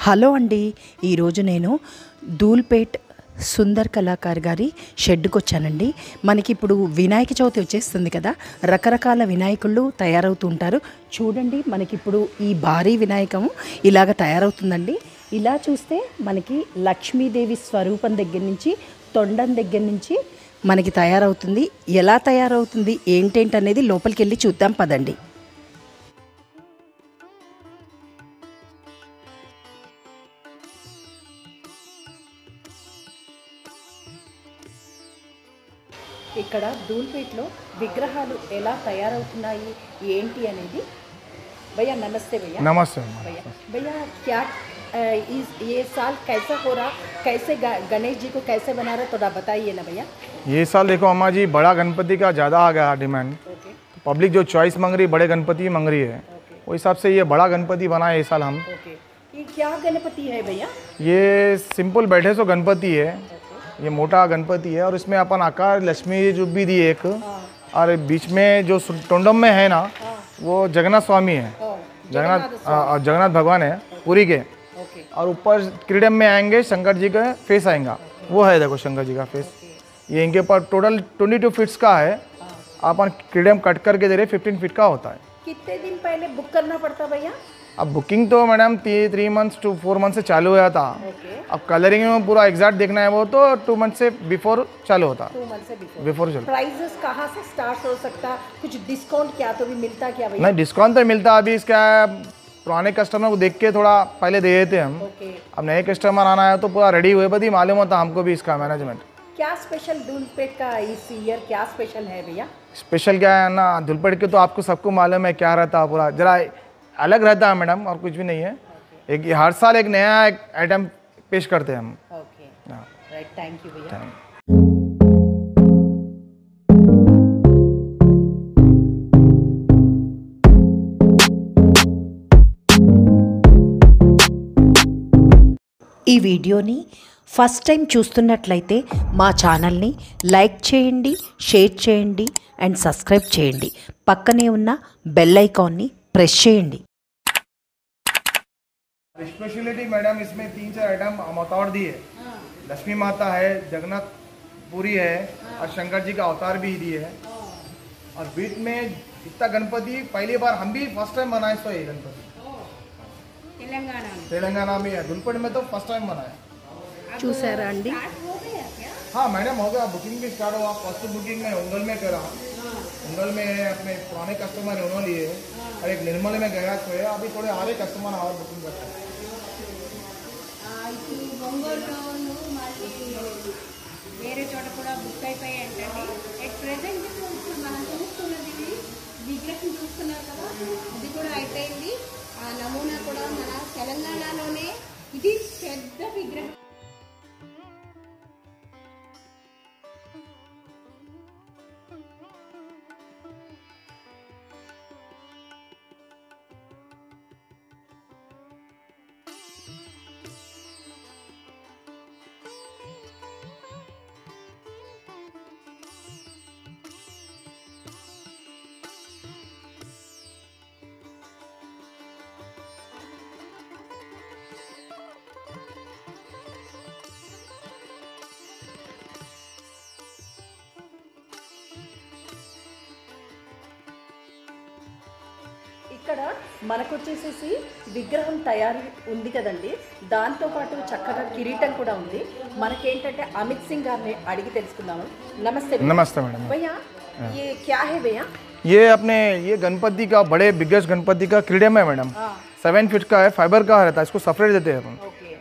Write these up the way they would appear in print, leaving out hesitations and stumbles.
Hello అండి, ఈరోజు నేను ధూల్పేట్ సుందర్ కళాకార్ గారి షెడ్కి వచ్చానండి. మనకి ఇప్పుడు వినాయక చవితి వచ్చేస్తుంది కదా, రకరకాల వినాయకుళ్ళు తయారవుతూ ఉంటారు. చూడండి, మనకిప్పుడు ఈ భారీ వినాయకము ఇలాగ తయారవుతుందండి. ఇలా చూస్తే మనకి లక్ష్మీదేవి స్వరూపం దగ్గర నుంచి తొండం దగ్గర నుంచి మనకి తయారవుతుంది. ఎలా తయారవుతుంది ఏంటనేది లోపలికి వెళ్ళి చూద్దాం పదండి. ఇక్కడ ధూల్పేట్లో విగ్రహాలు ఎలా తయారవుతున్నాయి ఏంటి అనేది. भैया नमस्ते। भैया नमस्ते। भैया क्या ये साल कैसा हो रहा, कैसे गणेश जी को कैसे बना रहा, थोड़ा बताइए ना भैया। ये साल देखो अम्मा जी, बड़ा गणपति का ज़्यादा आ गया डिमांड। पब्लिक जो चॉइस मांग रही, बड़े गणपति मांग रही है, वो हिसाब से ये बड़ा गणपति बनाए इस साल हम। ये क्या गणपति है भैया? ये सिंपल बैठे सो गणपति है, ये मोटा गणपति है और इसमें अपन आकार लक्ष्मी जो भी दी एक, और बीच में जो टोंडम में है ना, वो जगन्नाथ स्वामी है, जगन्नाथ भगवान है पूरी के। और ऊपर क्रीडम में आएंगे शंकर जी का फेस आएगा, वो है देखो शंकर जी का फेस। ये इनके ऊपर टोटल 22 फीट्स का है। अपन क्रीडम कट करके दे रहे 15 फीट का होता है। कितने दिन पहले बुक करना पड़ता भैया? अब बुकिंग तो मैडम 3 मंथ्स to 4 मंथ से चालू हुआ था। अब कलरिंग में पूरा एग्जैक्ट देखना है वो तो 2 मंथ से बिफोर चालू होता। 2 मंथ से बिफोर चलो। प्राइसेस कहाँ से स्टार्ट हो सकता, कुछ डिस्काउंट क्या तो भी मिलता क्या भैया? नहीं, डिस्काउंट तो मिलता। अभी इसका पुराने कस्टमर को देख के थोड़ा पहले दे देते हम। अब नए कस्टमर आना है तो पूरा रेडी हुए बदी मालूम होता हमको भी इसका मैनेजमेंट। क्या स्पेशल धूलपेट का इस ईयर क्या स्पेशल है भैया? स्पेशल क्या है ना, धूलपेट के तो आपको सबको मालूम है क्या रहता है, पूरा जरा अलग रहता है मैडम, और कुछ भी नहीं है। एक हर साल एक नया आइटम पेश करते हैं हम। ओके, राइट, थैंक यू भैया। ఈ వీడియోని ఫస్ట్ టైం చూస్తున్నట్లయితే మా ఛానల్ని లైక్ చేయండి, షేర్ చేయండి అండ్ సబ్స్క్రైబ్ చేయండి. పక్కనే ఉన్న బెల్ ఐకాన్ని ప్రెస్ చేయండి. स्पेशलिटी मैडम इसमें 3-4 आइटम अवतार दिए। लक्ष्मी माता है, जगन्नाथ पुरी है, और शंकर जी का अवतार भी दिए है। और बीच में इतना गणपति पहली बार हम भी फर्स्ट टाइम बनाए। तो ये गणपति तेलंगाना में है, धूलपेट में तो फर्स्ट टाइम बनाए। చూసారా అండి? हाँ मैडम, हो गया, बुकिंग भी स्टार्ट हुआ। फर्स्ट बुकिंग में उंगल में करा, उंगल में अपने पुराने कस्टमर है उन्होंने लिए, और एक निर्मल में गया तो है। अभी थोड़े आधे कस्टमर और बुकिंग करते हैं। వేరే చోట కూడా బుక్ అయిపోయాయి అంటండి. ఎట్ ప్రెజెంట్ ఇప్పుడు మనం చూస్తున్నది విగ్రహం చూస్తున్నారు కదా, ఇది కూడా అయిపోయింది. ఆ నమూనా కూడా మన తెలంగాణలోనే ఇది పెద్ద విగ్రహం. ఇక్కడ మనకొచ్చేసేసి విగ్రహం తయారు ఉంది కదండి, దాంతోపాటు చక్కగా కిరీటం కూడా ఉంది. మనకేంటంటే అమిత్ సింగ్ గారిని అడిగి తెలుసుకుందాము. నమస్తే. नमस्ते मैडम। भैया ये क्या है भैया? ये अपने ये गणपति का बड़े बिगेस्ट गणपति का क्रीडम है मैडम। 7 फीट का है, फाइबर का रहता है, इसको सेपरेट देते हैं अपन। ओके,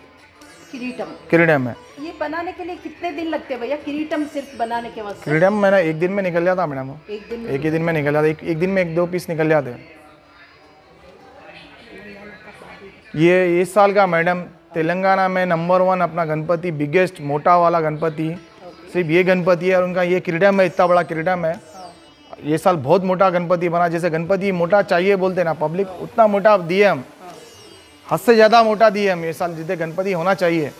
किरीटम। क्रीडम है। ये बनाने के लिए कितने दिन लगते हैं भैया, किरीटम सिर्फ बनाने के वास्ते? क्रीडम मैंने एक दिन में निकल जाता मैडम। एक दिन एक ही दिन में निकल जाता, एक दिन में 1-2 पीस निकल जाते हैं। ये इस साल का मैडम तेलंगाना में नंबर 1 अपना गणपति, बिगेस्ट मोटा वाला गणपति सिर्फ ये गणपति है। और उनका ये क्रीडम है, इतना बड़ा क्रीडम है। ये साल बहुत मोटा गणपति बना। जैसे गणपति मोटा चाहिए बोलते ना पब्लिक, उतना मोटा दिए हम, हद से ज़्यादा मोटा दिए हम ये साल, जितने गणपति होना चाहिए।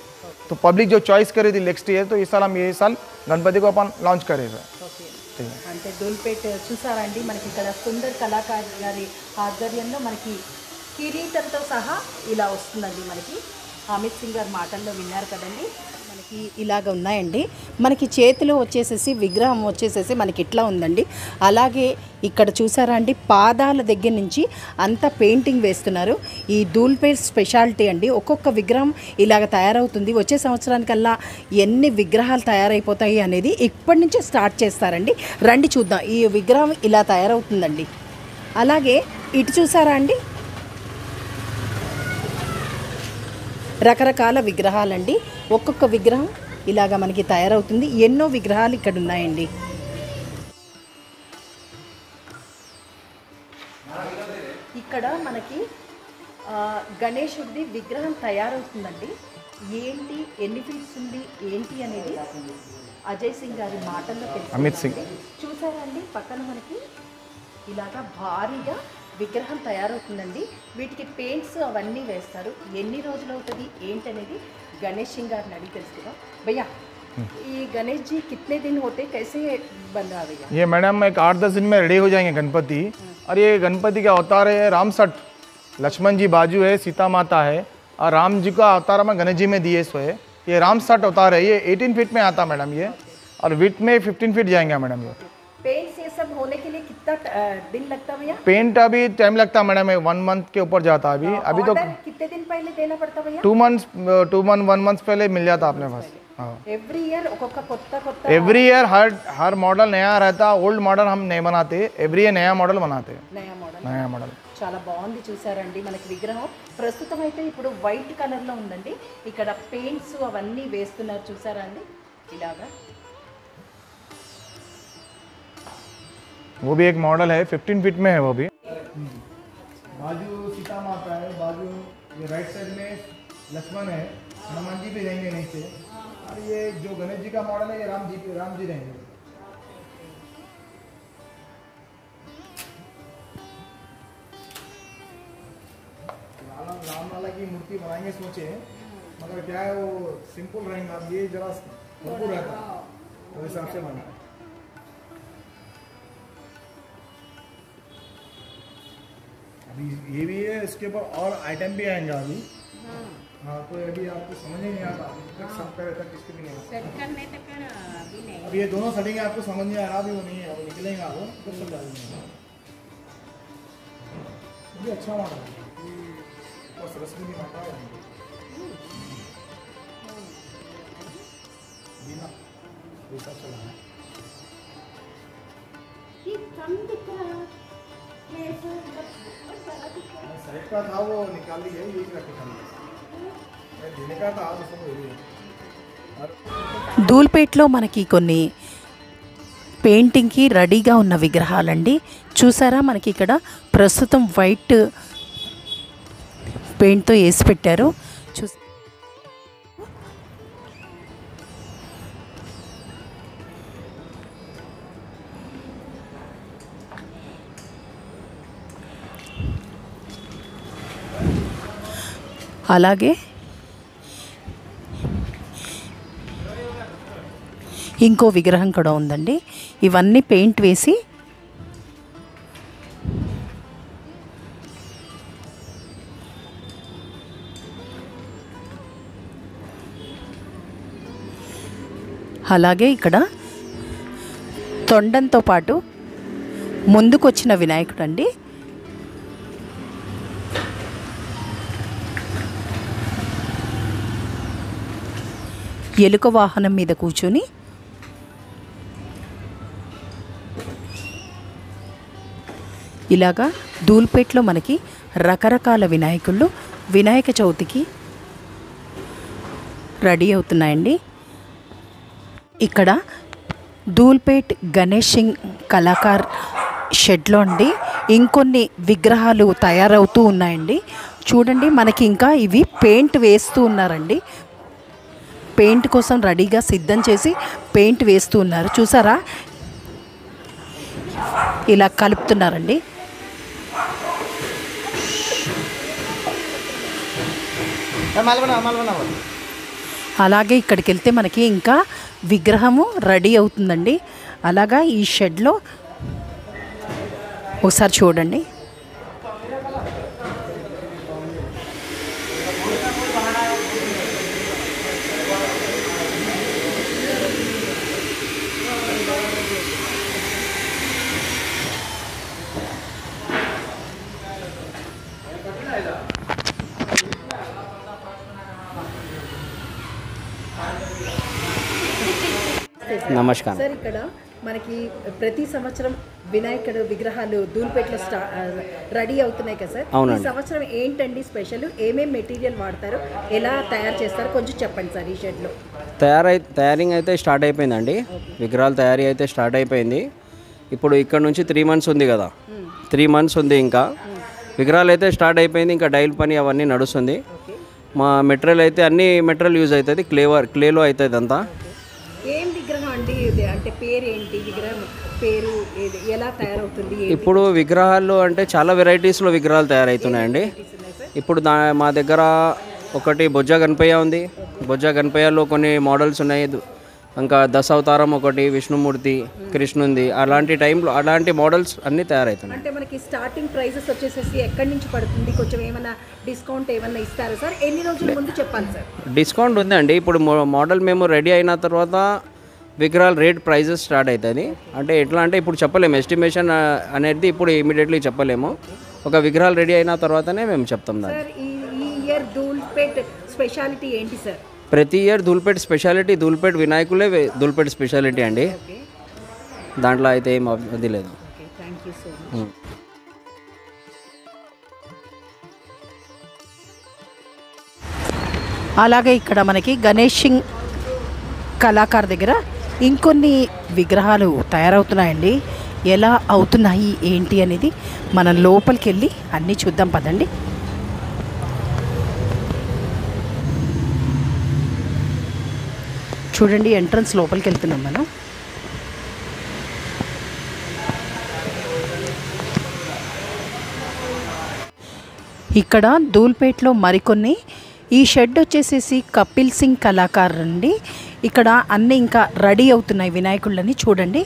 तो पब्लिक जो चॉइस करी थी नेक्स्ट ईयर, तो इस साल हम ये साल गणपति को अपन लॉन्च करेगा। అంటే ధూల్పేట్ చూసారా అండి, మనకి ఇక్కడ సుందర్ కళాకార్ గారి ఆధ్వర్యంలో మనకి కిరీటంతో సహా ఇలా వస్తుందండి మనకి. అమిత్ సింగ్ గారి మాటల్లో విన్నారు కదండి. మనకి ఇలాగ ఉన్నాయండి. మనకి చేతిలో వచ్చేసేసి విగ్రహం వచ్చేసేసి మనకి ఇట్లా ఉందండి. అలాగే ఇక్కడ చూసారా అండి, పాదాల దగ్గర నుంచి అంతా పెయింటింగ్ వేస్తున్నారు. ఈ ధూల్పేట్ స్పెషాలిటీ అండి. ఒక్కొక్క విగ్రహం ఇలాగ తయారవుతుంది. వచ్చే సంవత్సరానికల్లా ఎన్ని విగ్రహాలు తయారైపోతాయి అనేది ఇప్పటి నుంచే స్టార్ట్ చేస్తారండి. రండి చూద్దాం. ఈ విగ్రహం ఇలా తయారవుతుందండి. అలాగే ఇటు చూసారా అండి, రకరకాల విగ్రహాలండి. ఒక్కొక్క విగ్రహం ఇలాగా మనకి తయారవుతుంది. ఎన్నో విగ్రహాలు ఇక్కడ ఉన్నాయండి. ఇక్కడ మనకి గణేశుడిది విగ్రహం తయారవుతుందండి. ఏంటి, ఎన్ని ఫీట్స్ ఉంది ఏంటి అనేది అజయ్ సింగ్ గారి మాటల్లో అమిత్ సింగ్ చూసారా అండి. పక్కన మనకి ఇలాగా భారీగా విగ్రహం తయారవుతుందండి. వీటికి పెయింట్స్ అవన్నీ వేస్తారు. ఎన్ని రోజులు అవుతుంది ఏంటనేది గణేష్ సింగ్ గారిని అడిగి తెలుసుకుందాం. भैया ये गणेश जी कितने दिन होते, कैसे बन रहा भैया? ये मैडम एक 8-10 दिन में रेडी हो जाएंगे गणपति। और ये गणपति का अवतार है रामसट, लक्ष्मण जी बाजू है, सीता माता है और राम जी का अवतार में गणेश जी में दिए सो है। ये रामसट अवतार है। ये 18 फीट में आता मैडम ये, और विड्थ में 15 फीट जाएंगे मैडम ये। पेंट ये सब होने के लिए कितना दिन लगता भैया? पेंट अभी टाइम लगता है मैडम, 1 मंथ के ऊपर जाता है अभी। अभी तो कितने दिन पहले देना पड़ता भैया? 1 मंथ पहले मिल जाता अपने पास। एवरी ईयर कोत्ता एवरी ईयर हर मॉडल नया रहता। ओल्ड मॉडल हम नहीं बनाते, एवरी ईयर नया मॉडल बनाते। నయా మోడల్ చాలా బాగుంది. చూసారండి మనకి విగ్రహం ప్రస్తుతం అయితే ఇప్పుడు వైట్ కలర్లో ఉందండి. ఇక్కడ పెయింట్స్ అవన్నీ వేస్తున్నారు. చూసారా అండి ఇలాగా. वो भी एक मॉडल है, 15 फीट में है वो भी। बाजू सीता माता है, बाजू ये राइट साइड में लक्ष्मण है, हनुमान जी भी रहेंगे नीचे। और ये जो गणेश जी का मॉडल है ये राम जी रहेंगे। राम लाला की मूर्ति बनाएंगे सोचे, मगर क्या है वो सिंपल रहेंगे। अब ये जरा भरपूर रहता है तो हिसाब से बना है। अभी ये भी है, इसके ऊपर और आइटम भी आएंगे अभी। हाँ तो अभी आपको समझ ही नहीं आता तक सब करे तक किसको भी नहीं आता। सेट करने तक अभी नहीं। अब ये दोनों सेटिंग आपको समझ नहीं आ रहा, अभी वो नहीं है, वो निकलेगा वो तो सब डालेंगे। ये अच्छा मॉडल है और सरस्वती माता है बिना ऐसा चला है। ये कम दिख रहा है, साइड का था वो निकाल लिया, ये रखे खाली देने का था उसको। ధూల్పేట్లో మనకి కొన్ని పెయింటింగ్కి రెడీగా ఉన్న విగ్రహాలండి. చూసారా మనకి ఇక్కడ ప్రస్తుతం వైట్ పెయింట్తో వేసి పెట్టారు. అలాగే ఇంకో విగ్రహం కూడా ఉందండి. ఇవన్నీ పెయింట్ వేసి అలాగే ఇక్కడ తొండంతో పాటు ముందుకొచ్చిన వినాయకుడు అండి. ఎలుక వాహనం మీద కూర్చొని ఇలాగా ధూల్పేట్లో మనకి రకరకాల వినాయకుళ్ళు వినాయక చవితికి రెడీ అవుతున్నాయండి. ఇక్కడ ధూల్పేట్ గణేష్ సింగ్ కళాకార్ షెడ్లో అండి ఇంకొన్ని విగ్రహాలు తయారవుతూ ఉన్నాయండి. చూడండి మనకి ఇంకా ఇవి పెయింట్ వేస్తూ ఉన్నారండి. పెయింట్ కోసం రెడీగా సిద్ధం చేసి పెయింట్ వేస్తూ ఉన్నారు. చూసారా ఇలా కలుపుతున్నారండి. అలాగే ఇక్కడికి వెళ్తే మనకి ఇంకా విగ్రహము రెడీ అవుతుందండి. అలాగా ఈ షెడ్లో ఒకసారి చూడండి. నమస్తే సార్. నమస్కారం. సార్ ఇక్కడ మనకి ప్రతి సంవత్సరం వినాయకుడు విగ్రహాలు ధూల్పేటలో రెడీ అవుతున్నాయి కదా సార్. ఈ అవునండి. సంవత్సరం ఏంటండి స్పెషల్, ఏమేం మెటీరియల్ వాడతారు, ఎలా తయారు చేస్తారు కొంచెం చెప్పండి సార్ ఈ షెడ్లో. తయారింగ్ అయితే స్టార్ట్ అయిపోయిందండి. విగ్రహాల తయారీ అయితే స్టార్ట్ అయిపోయింది. ఇప్పుడు ఇక్కడ నుంచి 3 months ఉంది కదా, 3 months ఉంది. ఇంకా విగ్రహాలు అయితే స్టార్ట్ అయిపోయింది. ఇంకా డైల్ పని అవన్నీ నడుస్తుంది. మా మెటీరియల్ అయితే అన్ని మెటీరియల్ యూజ్ అవుతుంది. క్లేలో అవుతుంది అంతా. ఏం విగ్రహం అండి ఇది, అంటే పేరు ఏంటి, విగ్రహం పేరు ఎలా తయారవుతుంది? ఇప్పుడు విగ్రహాలు అంటే చాలా వెరైటీస్లో విగ్రహాలు తయారవుతున్నాయండి. ఇప్పుడు మా దగ్గర ఒకటి బొజ్జ గణపయ్య ఉంది. బొజ్జ గణపయ్యలో కొన్ని మోడల్స్ ఉన్నాయి. ఇంకా దశావతారం ఒకటి, విష్ణుమూర్తి, కృష్ణుంది. అలాంటి టైంలో అలాంటి మోడల్స్ అన్నీ తయారవుతున్నాయి. అంటే మనకి స్టార్టింగ్ ప్రైజెస్ వచ్చేసేసి ఎక్కడి నుంచి పడుతుంది, కొంచెం ఏమైనా డిస్కౌంట్ ఏమైనా ఇస్తారా సార్? ఎన్ని రోజుల ముందు చెప్పాలి సార్? డిస్కౌంట్ ఉందండి. ఇప్పుడు మోడల్ మేము రెడీ అయిన తర్వాత విగ్రహాల రేట్ ప్రైజెస్ స్టార్ట్ అవుతుంది. అంటే ఎట్లా అంటే ఇప్పుడు చెప్పలేము, ఎస్టిమేషన్ అనేది ఇప్పుడు ఇమీడియట్లీ చెప్పలేము. ఒక విగ్రహాలు రెడీ అయిన తర్వాతనే మేము చెప్తాం దాన్ని. సార్ ఈ ఇయర్ ధూల్పేట్ స్పెషాలిటీ ఏంటి సార్? ప్రతి ఇయర్ ధూల్పేట్ స్పెషాలిటీ, ధూల్పేట్ వినాయకులే ధూల్పేట్ స్పెషాలిటీ అండి. దాంట్లో అయితే ఏం అది లేదు. Thank you so much. అలాగే ఇక్కడ మనకి గణేషింగ్ కళాకారు దగ్గర ఇంకొన్ని విగ్రహాలు తయారవుతున్నాయండి. ఎలా అవుతున్నాయి ఏంటి అనేది మనం లోపలికి వెళ్ళి అన్నీ చూద్దాం పదండి. చూడండి, ఎంట్రన్స్ లోపలికి వెళ్తున్నాం మనం. ఇక్కడ ధూల్పేట్లో మరికొన్ని, ఈ షెడ్ వచ్చేసేసి కపిల్ సింగ్ కళాకారు అండి. ఇక్కడ అన్నీ ఇంకా రెడీ అవుతున్నాయి వినాయకుళ్ళని చూడండి.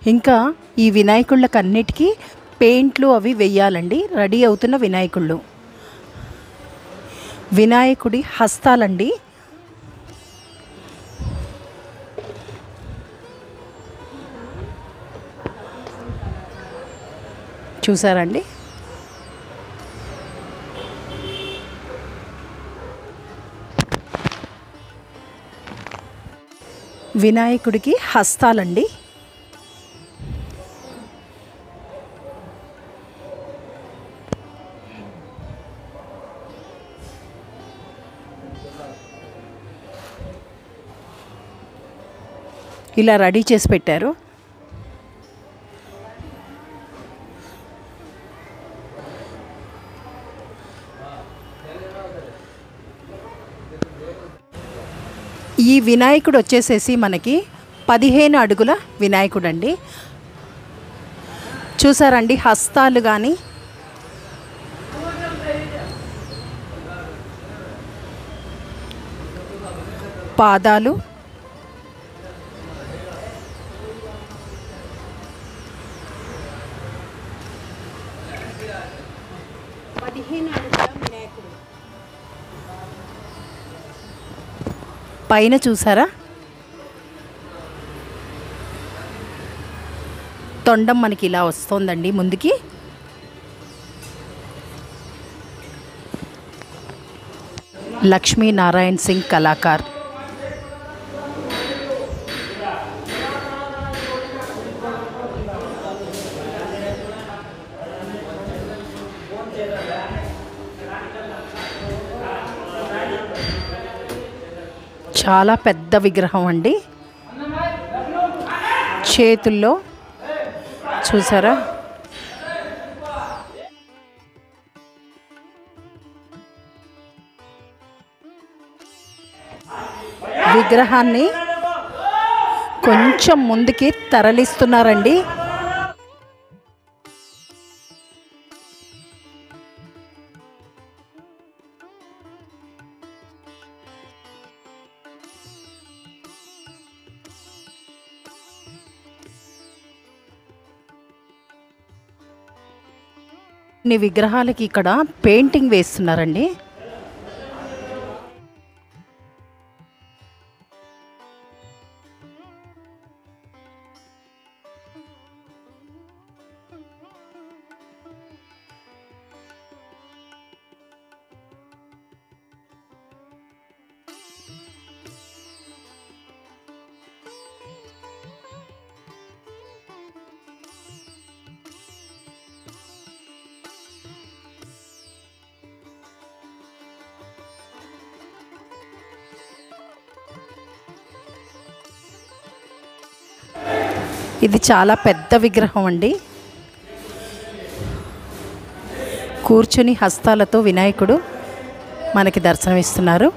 ఇంకా ఈ వినాయకుళ్ళకి అన్నిటికీ పెయింట్లు అవి వెయ్యాలండి. రెడీ అవుతున్న వినాయకుళ్ళు, వినాయకుడి హస్తాలండి. చూసారండి, వినాయకుడికి హస్తాలండి. ఇలా రెడీ చేసి పెట్టారు. ఈ వినాయకుడు వచ్చేసేసి మనకి 15 అడుగుల వినాయకుడు అండి. చూసారండి, హస్తాలు కానీ పాదాలు, పైన చూసారా తొండం మనకి ఇలా వస్తుందండి ముందుకి. లక్ష్మీ నారాయణ్ సింగ్ కళాకార్. చాలా పెద్ద విగ్రహం అండి. చేతుల్లో చూసారా విగ్రహాన్ని కొంచెం ముందుకి తరలిస్తున్నారండి. ఈ విగ్రహాలకి ఇక్కడ పెయింటింగ్ వేస్తున్నారండి. ఇది చాలా పెద్ద విగ్రహం అండి. కూర్చుని హస్తాలతో వినాయకుడు మనకి దర్శనమిస్తున్నారు.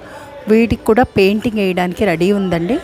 వీటికి కూడా పెయింటింగ్ వేయడానికి రెడీ ఉందండి.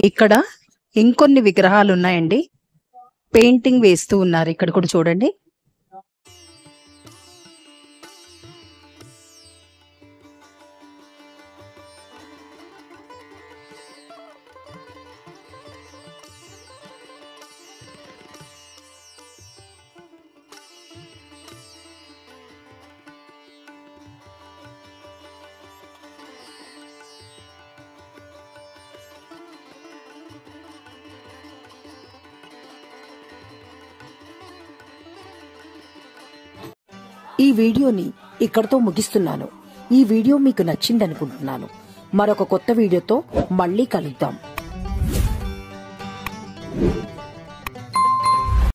ఇక్కడ ఇంకొన్ని విగ్రహాలు ఉన్నాయండి. పెయింటింగ్ వేస్తూ ఉన్నారు. ఇక్కడ కూడా చూడండి. ఈ వీడియోని ఇక్కడతో ముగిస్తున్నాను. ఈ వీడియో మీకు నచ్చిందనుకుంటున్నాను. మరొక కొత్త వీడియోతో మళ్ళీ కలుద్దాం.